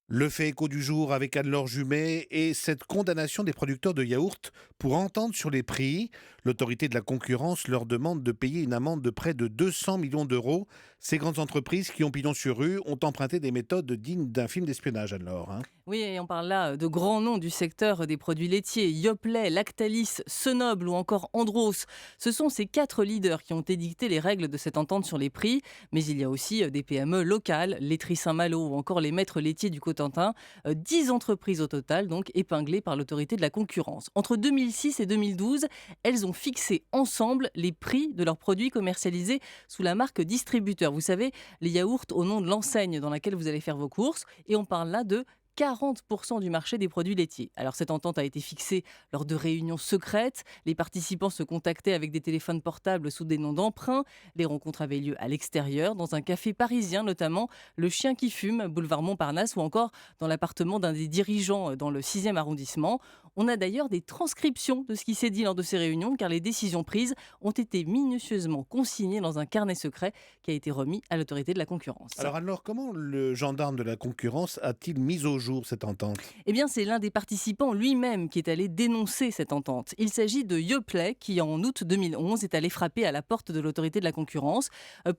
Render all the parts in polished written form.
Le fait écho du jour avec Anne-Laure Jumet et cette condamnation des producteurs de yaourts pour entente sur les prix. L'autorité de la concurrence leur demande de payer une amende de près de 200 millions d'euros. Ces grandes entreprises qui ont pignon sur rue ont emprunté des méthodes dignes d'un film d'espionnage, Anne-Laure, hein. Oui, et on parle là de grands noms du secteur des produits laitiers, Yoplait, Lactalis, Sonoble ou encore Andros. Ce sont ces 4 leaders qui ont édicté les règles de cette entente sur les prix. Mais il y a aussi des PME locales, Laiterie Saint-Malo ou encore les maîtres laitiers du Cotentin. 10 entreprises au total, donc épinglées par l'autorité de la concurrence. Entre 2006 et 2012, elles ont fixé ensemble les prix de leurs produits commercialisés sous la marque distributeur. Vous savez, les yaourts au nom de l'enseigne dans laquelle vous allez faire vos courses. Et on parle là de 40% du marché des produits laitiers. Alors cette entente a été fixée lors de réunions secrètes. Les participants se contactaient avec des téléphones portables sous des noms d'emprunt. Les rencontres avaient lieu à l'extérieur, dans un café parisien notamment, le Chien qui fume, boulevard Montparnasse, ou encore dans l'appartement d'un des dirigeants dans le 6e arrondissement. On a d'ailleurs des transcriptions de ce qui s'est dit lors de ces réunions, car les décisions prises ont été minutieusement consignées dans un carnet secret qui a été remis à l'autorité de la concurrence. Alors Anne-Laure, comment le gendarme de la concurrence a-t-il mis au jour cette entente? Eh bien, c'est l'un des participants lui-même qui est allé dénoncer cette entente. Il s'agit de Yoplait qui, en août 2011, est allé frapper à la porte de l'autorité de la concurrence.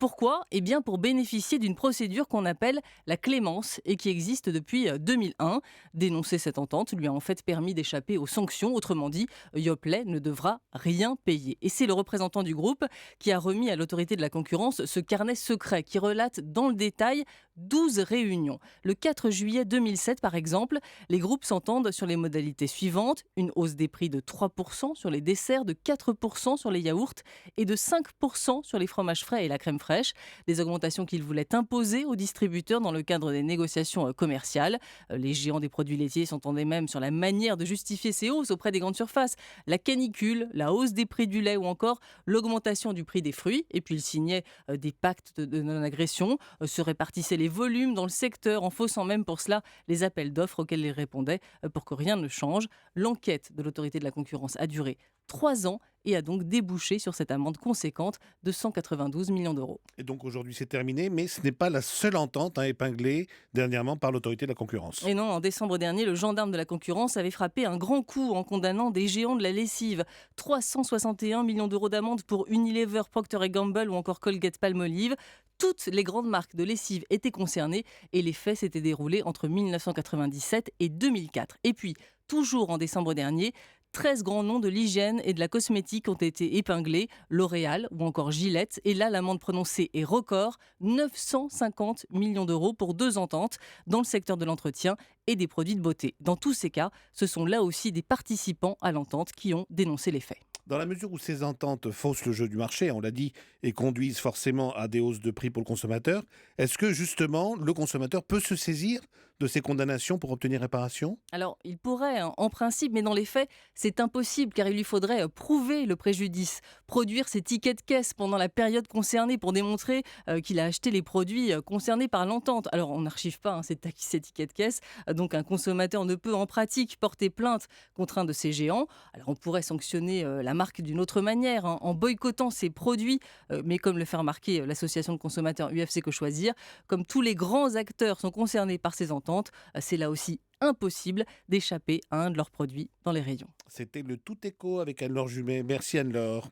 Pourquoi Eh bien, pour bénéficier d'une procédure qu'on appelle la clémence et qui existe depuis 2001. Dénoncer cette entente lui a en fait permis d'échapper aux sanctions. Autrement dit, Yoplait ne devra rien payer. Et c'est le représentant du groupe qui a remis à l'autorité de la concurrence ce carnet secret qui relate dans le détail 12 réunions. Le 4 juillet 2007, par exemple, les groupes s'entendent sur les modalités suivantes: une hausse des prix de 3% sur les desserts, de 4% sur les yaourts et de 5% sur les fromages frais et la crème fraîche. Des augmentations qu'ils voulaient imposer aux distributeurs dans le cadre des négociations commerciales. Les géants des produits laitiers s'entendaient même sur la manière de justifier ces hausses auprès des grandes surfaces. La canicule, la hausse des prix du lait ou encore l'augmentation du prix des fruits. Et puis ils signaient des pactes de non-agression, se répartissaient les volumes dans le secteur en faussant même pour cela les appels d'offres auxquels ils répondaient pour que rien ne change. L'enquête de l'autorité de la concurrence a duré 3 ans et a donc débouché sur cette amende conséquente de 192 millions d'euros. Et donc aujourd'hui c'est terminé, mais ce n'est pas la seule entente, hein, épinglée dernièrement par l'autorité de la concurrence. Et non, en décembre dernier, le gendarme de la concurrence avait frappé un grand coup en condamnant des géants de la lessive. 361 millions d'euros d'amende pour Unilever, Procter Gamble ou encore Colgate-Palmolive. Toutes les grandes marques de lessive étaient concernées et les faits s'étaient déroulés entre 1997 et 2004. Et puis, toujours en décembre dernier, 13 grands noms de l'hygiène et de la cosmétique ont été épinglés, L'Oréal ou encore Gillette. Et là, l'amende prononcée est record, 950 millions d'euros pour 2 ententes dans le secteur de l'entretien et des produits de beauté. Dans tous ces cas, ce sont là aussi des participants à l'entente qui ont dénoncé les faits. Dans la mesure où ces ententes faussent le jeu du marché, on l'a dit, et conduisent forcément à des hausses de prix pour le consommateur, est-ce que justement le consommateur peut se saisir de ces condamnations pour obtenir réparation? Alors, il pourrait, hein, en principe, mais dans les faits, c'est impossible car il lui faudrait prouver le préjudice, produire ses tickets de caisse pendant la période concernée pour démontrer qu'il a acheté les produits concernés par l'entente. Alors, on n'archive pas, hein, ces tickets de caisse, donc un consommateur ne peut en pratique porter plainte contre un de ces géants. Alors, on pourrait sanctionner la marque d'une autre manière, hein, en boycottant ses produits, mais comme le fait remarquer l'association de consommateurs UFC Que Choisir, comme tous les grands acteurs sont concernés par ces ententes, c'est là aussi impossible d'échapper à un de leurs produits dans les rayons. C'était le Tout Écho avec Anne-Laure Jumet. Merci Anne-Laure.